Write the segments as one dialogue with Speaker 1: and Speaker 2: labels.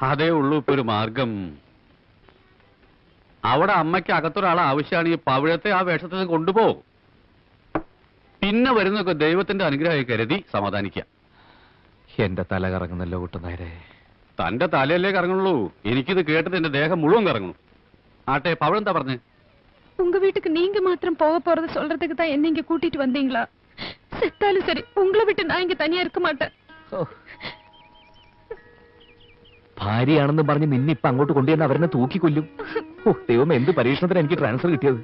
Speaker 1: അതേ ഉള്ളൂ ഇപ്പൊ ഒരു മാർഗം. അവിടെ അമ്മയ്ക്ക് അകത്തൊരാളെ ആവശ്യമാണ്. ഈ പവിഴത്തെ ആ വേഷത്തിൽ കൊണ്ടുപോകും. പിന്നെ വരുന്നൊക്കെ ദൈവത്തിന്റെ അനുഗ്രഹമായി കരുതി സമാധാനിക്കുക.
Speaker 2: എന്റെ തല കറങ്ങുന്നല്ലോ കുട്ടനായരെ.
Speaker 1: തന്റെ തലയല്ലേ കറങ്ങുള്ളൂ. എനിക്കിത് കേട്ടിട്ട് എന്റെ ദേഹം മുഴുവൻ കറങ്ങുന്നു. ആട്ടെ, പവിഴം എന്താ പറഞ്ഞേ?
Speaker 3: உங்க வீட்டுக்கு நீங்க மாத்திரம் போக போறது சொல்றதுக்கு தான் என்ன இங்க கூட்டிட்டு வந்தீங்களா? செத்தாலும் சரி, உங்களை விட்டு நான் இங்க தனியா இருக்க மாட்டேன்.
Speaker 2: ഭാര്യയാണെന്ന് പറഞ്ഞ് നിന്നിപ്പ അങ്ങോട്ട് കൊണ്ടുവന്ന് അവരെന്നെ തൂക്കിക്കൊല്ലും. ദൈവം, എന്ത് പരീക്ഷണത്തിന് എനിക്ക് ട്രാൻസ്ഫർ കിട്ടിയത്?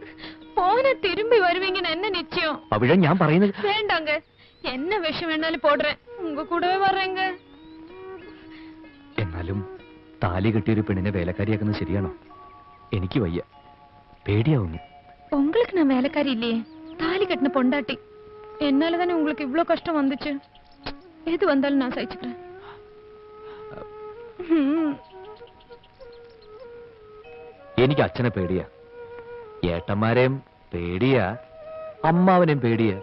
Speaker 3: போன திரும்பி வருவீங்கன்னு என்ன நிச்சயம்?
Speaker 2: പവിഴം, ഞാൻ പറയുന്നത്
Speaker 3: வேண்டாங்க. என்ன விஷம் வேணாலும் போடுறேன். உங்க கூடவே வர்றேங்க.
Speaker 2: എന്നാലും താലി കെട്ടിയൊരു പെണ്ണിനെ വേലക്കാരിയാക്കുന്നത് ശരിയാണോ? എനിക്ക് വയ്യ, പേടിയാവുന്നു.
Speaker 3: உங்களுக்கு நான் வேலைக்காரி இல்லையே, தாலி கட்டின பொண்டாட்டி. என்னால தானே உங்களுக்கு இவ்ளோ கஷ்டம் வந்துச்சு. எது வந்தாலும் நான் சகிச்சுக்கிறேன்.
Speaker 2: എനിക്ക് അച്ഛനെ പേടിയാ, ഏട്ടന്മാരെയും പേടിയാ, അമ്മാവനെയും പേടിയാ.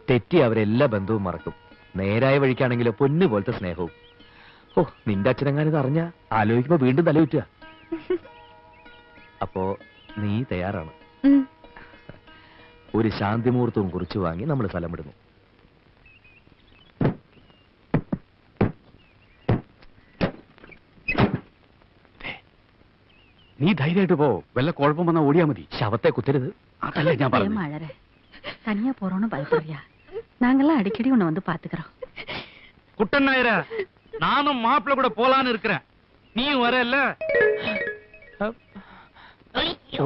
Speaker 2: തെറ്റി അവരെല്ലാ ബന്ധവും മറക്കും. നേരായ വഴിക്കാണെങ്കിലോ പൊന്നു പോലത്തെ സ്നേഹവും. ഓ, നിന്റെ അച്ഛനെങ്ങാനിത് അറിഞ്ഞ ആലോചിക്കുമ്പോ വീണ്ടും തലയുറ്റുക. അപ്പോ നീ തയ്യാറാണ്? ഒരു ശാന്തി മുഹൂർത്തവും കുറിച്ച് വാങ്ങി നമ്മൾ സ്ഥലം വിടുന്നു.
Speaker 1: നീ ധൈര്യമായിട്ട് പോ. വല്ല കുഴപ്പം വന്നാൽ ഓടിയാ മതി.
Speaker 2: ശവത്തെ കുത്തരുത്.
Speaker 1: അതല്ല ഞാൻ പറഞ്ഞു.
Speaker 4: மழற தனியா போறோம்னு பயப்படுறியா? நாங்கெல்லாம் அடிக்கடி உன்னை வந்து பாத்துக்கிறோம்.
Speaker 5: குட்டன் நாயரா, நானும் மாப்பிள்ள கூட போலான்னு இருக்கிறேன். நீயும் வரல?
Speaker 1: ഓ,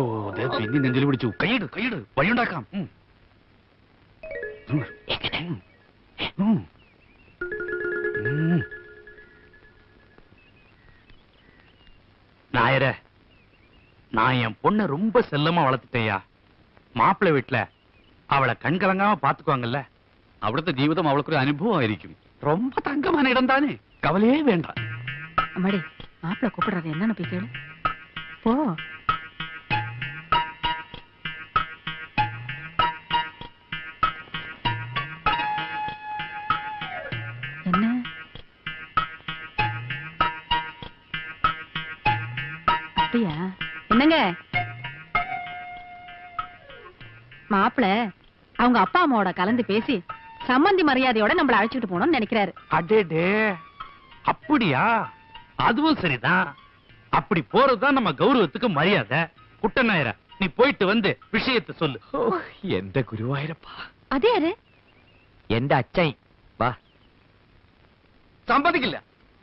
Speaker 1: പിന്നെ നെഞ്ചിൽ പിടിച്ചു. കൈയിട്, കൈയിട്, വഴിയുണ്ടാക്കാം.
Speaker 5: நாயர, நான் என் பொண்ணை ரொம்ப செல்லமா வளர்த்துட்டேயா. மாப்பிள்ளை வீட்டுல அவளை கண்கலங்காம பாத்துக்குவாங்கல்ல.
Speaker 1: അവിടുത്തെ ജീവിതം അവൾക്കൊരു അനുഭവമായിരിക്കും. ரொம்ப തങ്കமான ഇടം താനേ, കവലയേ വേണ്ട.
Speaker 4: அம்மாடி, மாப்பிள்ள கூப்பிடுறாரு, என்னன்னு போய் கேளு. போ. என்ன அப்படியா? என்னங்க மாப்பிள்ள அவங்க அப்பா அம்மாவோட கலந்து பேசி சம்பந்தி மரியாதையோட நம்மள அழைச்சிட்டு போகணும்னு நினைக்கிறாரு.
Speaker 5: அடேடே, அப்படியா? அதுவும் சரிதான். அப்படி போறதுதான் நம்ம கௌரவத்துக்கு மரியாதை. குட்டன் நாயரா, நீ போயிட்டு வந்து விஷயத்தை சொல்லு.
Speaker 2: എന്റെ ഗുരുവായൂരപ്പ.
Speaker 3: அதே யாரு?
Speaker 2: എന്റെ അച്ഛൻ. വാ.
Speaker 6: സമ്മതിക്കില്ല,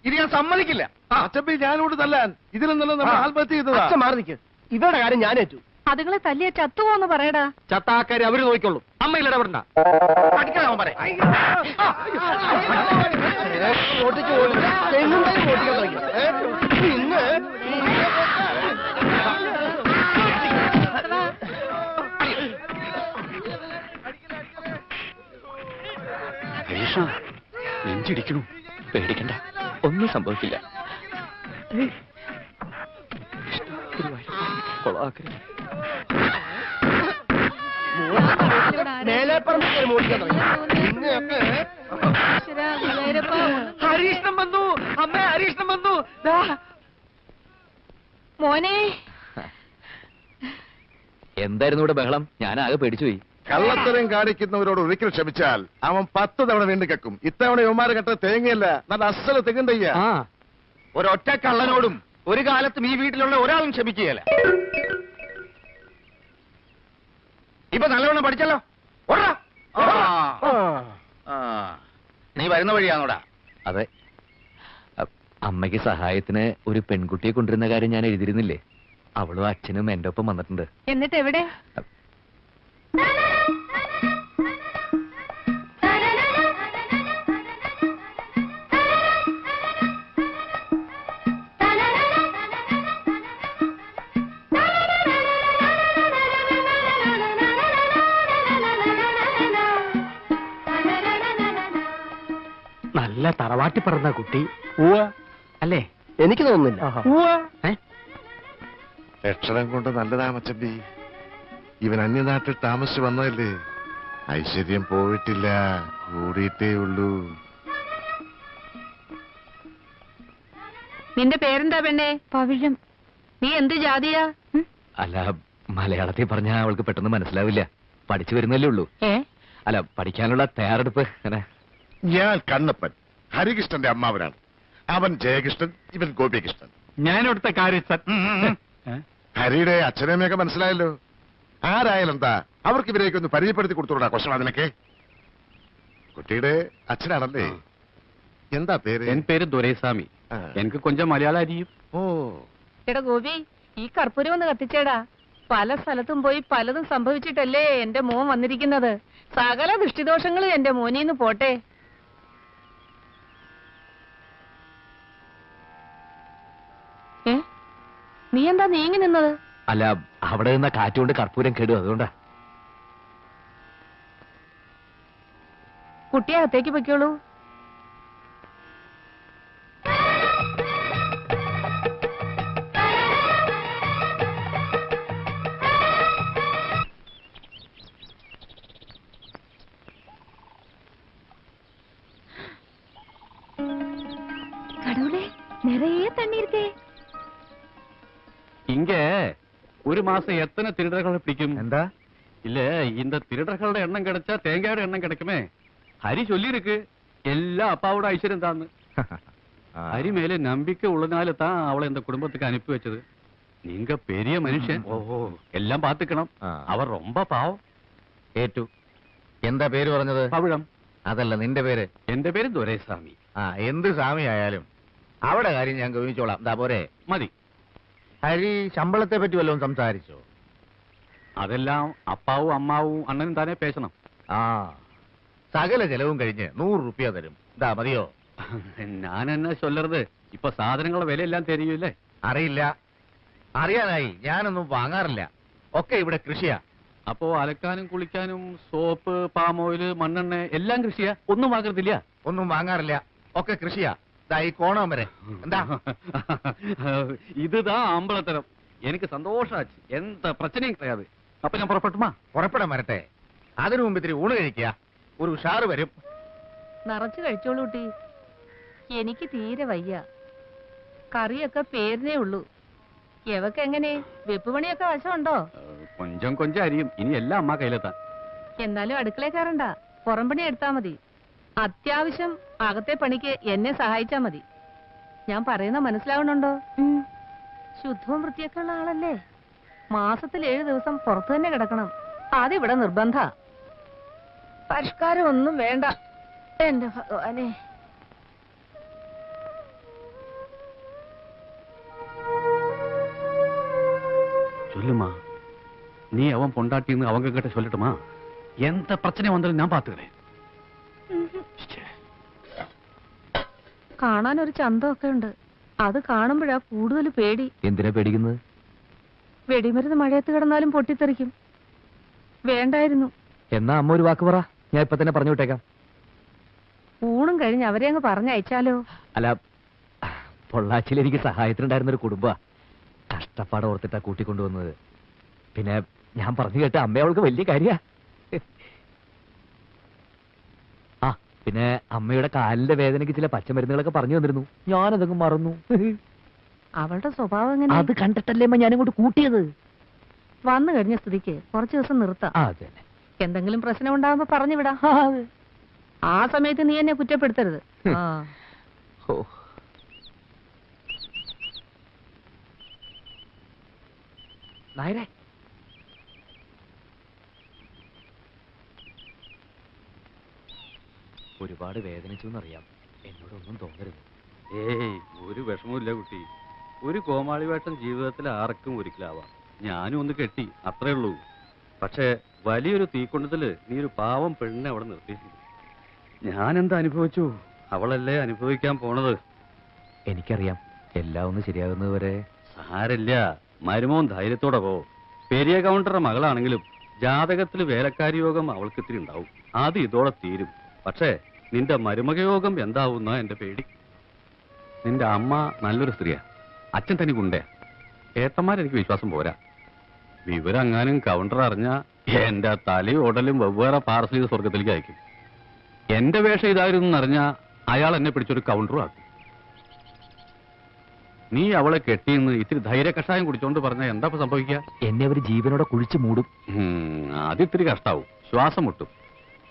Speaker 6: ഇത് ഞാൻ സമ്മതിക്കില്ല. അച്ഛപ്പി ഞാനോട് തല്ലാൻ ഇതിലൊന്നും നമ്മൾ ആത്മഹത്യ ചെയ്തതാ. അച്ഛൻ മാറി നിൽക്ക്. ഇവരുടെ കാര്യം ഞാൻ ഏറ്റു.
Speaker 3: அதுகளை തല്ലിയ ചത്തുപോന്ന് പറയടാ.
Speaker 2: ചത്താക്കാരി അവര് നോക്കിക്കൊള്ളും. അമ്മയിൽ ഇടപെടണ്ട.
Speaker 6: പഠിക്കണം പറയാം. ഓട്ടിച്ചു പോലും തെങ്ങുണ്ടായി ഓട്ടിക്കാൻ തുടങ്ങി. ഇന്ന്
Speaker 1: നെഞ്ചിടിക്കണു.
Speaker 2: പേടിക്കണ്ട, ഒന്നും സംഭവിക്കില്ല.
Speaker 6: മേലേപ്പറമ്പ് ഓടിക്കാൻ തുടങ്ങി.
Speaker 5: ഹരീഷ്ണം വന്നു, അമ്മ ഹരീഷ്ണം വന്നു.
Speaker 3: മോനെ,
Speaker 2: എന്തായിരുന്നു ഇവിടെ ബഹളം? ഞാനാകെ പേടിച്ചുപോയി.
Speaker 6: കള്ളത്തരം കാണിക്കുന്നവരോട് ഒരിക്കൽ ക്ഷമിച്ചാൽ അവൻ 10 തവണ വീണ്ടും കക്കും. ഇത്തവണ യുവമാരെ കെട്ട തേങ്ങയല്ല, നല്ല അസല തെങ്ങുണ്ടയ്യ.
Speaker 5: ഒരൊറ്റ കള്ളനോടും ഒരു കാലത്തും ഈ വീട്ടിലുള്ള ഒരാളും ക്ഷമിക്കുകയല്ല. ഇപ്പൊ നല്ലവണ്ണം പഠിച്ചല്ലോ. നീ വരുന്ന വഴിയാണോടാ?
Speaker 2: അതെ. അമ്മയ്ക്ക് സഹായത്തിന് ഒരു പെൺകുട്ടിയെ കൊണ്ടുവരുന്ന കാര്യം ഞാൻ എഴുതിയിരുന്നില്ലേ? അവളും അച്ഛനും എന്റെ ഒപ്പം വന്നിട്ടുണ്ട്.
Speaker 3: എന്നിട്ട് എവിടെ?
Speaker 5: നല്ല തറവാട്ടി പറഞ്ഞ കുട്ടി അല്ലേ?
Speaker 6: എനിക്ക് തോന്നുന്നില്ല.
Speaker 7: ലക്ഷണം കൊണ്ട് നല്ലതാ മച്ചമ്പി. ഇവൻ അന്യനാട്ടിൽ താമസിച്ചു വന്നതല്ലേ. ഐശ്വര്യം പോയിട്ടില്ല, കൂടിയിട്ടേ ഉള്ളൂ.
Speaker 4: നിന്റെ പേരെന്താ പെണ്ണേ?
Speaker 3: പവിഴം.
Speaker 4: നീ എന്ത് ജാതിയാ?
Speaker 2: അല്ല, മലയാളത്തിൽ പറഞ്ഞാൽ അവൾക്ക് പെട്ടെന്ന് മനസ്സിലാവില്ല. പഠിച്ചു വരുന്നല്ലേ ഉള്ളൂ. അല്ല, പഠിക്കാനുള്ള തയ്യാറെടുപ്പ് അങ്ങനെ.
Speaker 6: ഞാൻ കണ്ണപ്പൻ, ഹരികൃഷ്ണന്റെ അമ്മാവനാണ്. അവൻ ജയകൃഷ്ണൻ, ഇവൻ ഗോപികൃഷ്ണൻ.
Speaker 5: ഞാനിവിടുത്തെ കാര്യസ്ഥൻ.
Speaker 6: ഹരിയുടെ അച്ഛനമ്മയൊക്കെ മനസ്സിലായല്ലോ. ആരായാലും എന്താ, അവർക്ക് ഇവരെയൊക്കെ ഒന്ന് പരിചയപ്പെടുത്തി കൊടുത്തോടാ കൊശവാ നിനക്ക്. കുട്ടിയുടെ അച്ഛനാണല്ലേ? എന്താ പേര്?
Speaker 1: എൻ പേര് ദുരൈസ്വാമി.
Speaker 6: ആ.
Speaker 1: എനിക്ക് കൊഞ്ചം മലയാളം അറിയും.
Speaker 6: ഓ,
Speaker 4: എടാ ഗോപി, ഈ കർപ്പൂരം ഒന്ന് കത്തിച്ചേടാ. പല സ്ഥലത്തും പോയി പലതും സംഭവിച്ചിട്ടല്ലേ എന്റെ മോൻ വന്നിരിക്കുന്നത്. സകല ദൃഷ്ടിദോഷങ്ങളും എന്റെ മോനീന്ന് പോട്ടെ. നീ എന്താ നീങ്ങി നിന്നത്?
Speaker 2: അല്ല, അവിടെ നിന്ന കാറ്റുകൊണ്ട് കർപ്പൂരം കേടും, അതുകൊണ്ടാ.
Speaker 4: കുട്ടിയെ അകത്തേക്ക് പൊയ്ക്കോളൂ.
Speaker 3: கடவுளே, நிறைய தண்ணி இருக்கே.
Speaker 1: இங்க ஒரு மாசம் எத்தனை திருடர்களை பிடிக்கும்?
Speaker 2: എന്താ?
Speaker 1: இல்ல, இந்த திருடர்களுടെ എണ്ണം கிடைச்சா தேங்காயோட எண்ணம் கிடைக்குமே. ஹரி சொல்லி இருக்கு எல்லா அப்பாவோட ஐஸ்வர்யம் தான்னு. ஹரி மேல நம்பிக்கை உள்ளனால தான் அவளை இந்த குடும்பத்துக்கு அனுப்பி வச்சது. நீங்க பெரிய மனுஷன், എല്ലാം പാത്തുക്കണം. അവർ ரொம்ப പാവം.
Speaker 2: ഏറ്റു. എന്താ പേര് പറഞ്ഞത്?
Speaker 1: പവിഴം.
Speaker 2: അതല്ല, നിന്റെ പേര്?
Speaker 1: എന്റെ പേര് ദുരൈസ്വാമി.
Speaker 2: എന്ത് സ്വാമി ആയാലും അവിടെ കാര്യം ഞാൻ ഗവനിച്ചോളാം. എന്താ പോരെ?
Speaker 1: മതി.
Speaker 2: ഹരി ശമ്പളത്തെ പറ്റി വല്ലതും സംസാരിച്ചോ?
Speaker 1: അതെല്ലാം അപ്പാവും അമ്മാവും അണ്ണനും താനേ പേശണം.
Speaker 2: സകല ചെലവും കഴിഞ്ഞ് 100 രൂപ തരും. ഇതാ മതിയോ?
Speaker 1: ഞാൻ എന്നാ ചൊല്ലരുത്, ഇപ്പൊ സാധനങ്ങളുടെ വിലയെല്ലാം തെരിയൂല്ലേ?
Speaker 2: അറിയില്ല. അറിയാനായി ഞാനൊന്നും വാങ്ങാറില്ല. ഒക്കെ ഇവിടെ കൃഷിയാ.
Speaker 1: അപ്പോ അലക്കാനും കുളിക്കാനും സോപ്പ്, പാം ഓയില്, മണ്ണെണ്ണ എല്ലാം കൃഷിയാ? ഒന്നും വാങ്ങരുതില്ല?
Speaker 2: ഒന്നും വാങ്ങാറില്ല, ഒക്കെ കൃഷിയാ. ഇതാ ഈ കോണം വരെ. എന്താ?
Speaker 1: இதுதான் അമ്പലത്തരം. എനിക്ക് സന്തോഷാச்சு. എന്താ പ്രശ്നം கிடையாது. അപ്പൊ ഞാൻ പുറപ്പെട്ടുമാ?
Speaker 2: പുറപ്പെടാൻ വരട്ടെ. അതിനു മുമ്പ് ഇത്തിരി ഊണ് കഴിക്കുക. ഒരു ഉഷാറ് വരും.
Speaker 4: നിറച്ചു കഴിച്ചോളൂ കുട്ടി. എനിക്ക് തീരെ വയ്യ. കറിയൊക്കെ പേരിനേ ഉള്ളൂ. എവക്ക് എങ്ങനെ വെപ്പ് പണിയൊക്കെ വശമുണ്ടോ?
Speaker 1: കൊഞ്ചം കൊഞ്ചം അരിയും. ഇനി എല്ലാം അമ്മ കയ്യിലെത്താൻ.
Speaker 4: എന്നാലും അടുക്കളയിൽ കയറണ്ട, പുറം പണി എടുത്താ മതി. അത്യാവശ്യം അകത്തെ പണിക്ക് എന്നെ സഹായിച്ചാ മതി. ഞാൻ പറയുന്ന മനസ്സിലാവണുണ്ടോ? ശുദ്ധവും വൃത്തിയൊക്കെ ഉള്ള ആളല്ലേ? മാസത്തിൽ 7 ദിവസം പുറത്തു തന്നെ കിടക്കണം. അതിവിടെ നിർബന്ധ. പരിഷ്കാരം ഒന്നും വേണ്ട. എന്റെ ഭഗവാനെ.
Speaker 1: சொல்லுமா, நீ அவன் பொண்டாட்டின்னு அவங்க கிட்ட சொல்லட்டுமா? எந்த பிரச்சனை வந்தாலும் ഞാൻ പാത്തുകളെ.
Speaker 4: കാണാൻ ഒരു ചന്തമൊക്കെ ഉണ്ട്. അത് കാണുമ്പോഴാ കൂടുതൽ പേടി.
Speaker 2: എന്തിനാ പേടിക്കുന്നത്?
Speaker 4: വെടിമരുന്ന് മഴയത്ത് കിടന്നാലും പൊട്ടിത്തെറിക്കും. വേണ്ടായിരുന്നു.
Speaker 2: എന്നാ അമ്മ ഒരു വാക്ക് പറ, ഞാൻ ഇപ്പൊ തന്നെ പറഞ്ഞു വിട്ടേക്കാം.
Speaker 4: ഊണും കഴിഞ്ഞ് അവരെ അങ്ങ് പറഞ്ഞയച്ചാലോ?
Speaker 2: അല്ല, പൊള്ളാച്ചിയിൽ എനിക്ക് സഹായത്തിനുണ്ടായിരുന്ന ഒരു കുടുംബ. കഷ്ടപ്പാട് ഓർത്തിട്ടാ കൂട്ടിക്കൊണ്ടുവന്നത്. പിന്നെ ഞാൻ പറഞ്ഞു കേട്ട അമ്മ അവൾക്ക് വലിയ കാര്യാ. ആ, പിന്നെ അമ്മയുടെ കാലിന്റെ വേദനയ്ക്ക് ചില പച്ചമരുന്നുകളൊക്കെ പറഞ്ഞു തന്നിരുന്നു. ഞാനതങ്ങ് മറന്നു.
Speaker 4: അവളുടെ സ്വഭാവം എങ്ങനെ?
Speaker 2: അത് കണ്ടിട്ടല്ലേ അമ്മ ഞാനിങ്ങോട്ട് കൂട്ടിയത്.
Speaker 4: വന്നു കഴിഞ്ഞ സ്ഥിതിക്ക് കുറച്ചു ദിവസം നിർത്താം.
Speaker 2: അതെ.
Speaker 4: എന്തെങ്കിലും പ്രശ്നം ഉണ്ടാകുമ്പോ പറഞ്ഞു വിടാം. ആ സമയത്ത് നീ എന്നെ കുറ്റപ്പെടുത്തരുത്.
Speaker 2: ഓ, നായരെ, ഒരുപാട് വേദനിച്ചു എന്നറിയാം. എന്നോടൊന്നും തോന്നരുത്.
Speaker 1: ഏയ്, ഒരു വിഷമമില്ല കുട്ടി. ഒരു കോമാളി വേഷം ജീവിതത്തിൽ ആർക്കും ഒരിക്കലാവാം. ഞാനും ഒന്ന് കെട്ടി, അത്രേ ഉള്ളൂ. പക്ഷേ വലിയൊരു തീക്കൊണ്ടത്തില് നീ ഒരു പാവം പെണ്ണിനെ അവിടെ നിർത്തിയിട്ടുണ്ട്. ഞാൻ എന്താ അനുഭവിച്ചു, അവളല്ലേ അനുഭവിക്കാൻ പോണത്.
Speaker 2: എനിക്കറിയാം, എല്ലാം ഒന്ന് ശരിയാകുന്നത് വരെ.
Speaker 1: സാരില്ല, മരുമോൻ ധൈര്യത്തോടെ പോ. പെരിയ കൗണ്ടറുടെ മകളാണെങ്കിലും ജാതകത്തിൽ വേലക്കാരി യോഗം അവൾക്ക് ഇത്തിരി ഉണ്ടാവും. അത് ഇതോടെ തീരും. പക്ഷേ നിന്റെ മരുമക യോഗം എന്താവുന്ന എന്റെ പേടി. നിന്റെ അമ്മ നല്ലൊരു സ്ത്രീയാ, അച്ഛൻ തന്നെ ഗുണ്ടയാ. ഏട്ടന്മാരെനിക്ക് വിശ്വാസം പോരാ. വിവരം അങ്ങാനും കൗണ്ടർ അറിഞ്ഞ എന്റെ തലയും ഉടലും വെവ്വേറെ പാർസൽ ചെയ്ത് സ്വർഗത്തിലേക്ക് അയക്കും. എന്റെ വേഷം ഇതായിരുന്നു അറിഞ്ഞ അയാൾ എന്നെ പിടിച്ചൊരു കൗണ്ടറും ആക്കും. നീ അവളെ കെട്ടിയെന്ന് ഇത്തിരി ധൈര്യ കഷായം കുടിച്ചോണ്ട് പറഞ്ഞാൽ എന്താ ഇപ്പൊ സംഭവിക്കുക?
Speaker 2: എന്നെ അവർ ജീവനോടെ കുഴിച്ചു മൂടും.
Speaker 1: അതിത്തിരി കഷ്ടാവും, ശ്വാസം മുട്ടും.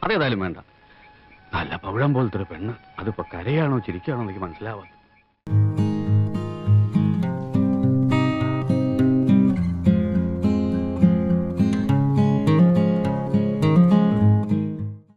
Speaker 1: അതേതായാലും വേണ്ട. നല്ല പവിഴം പോലത്തെ ഒരു പെണ്ണ്, അതിപ്പോ കരയാണോ ചിരിക്കുകയാണോ എനിക്ക് മനസ്സിലാവാം.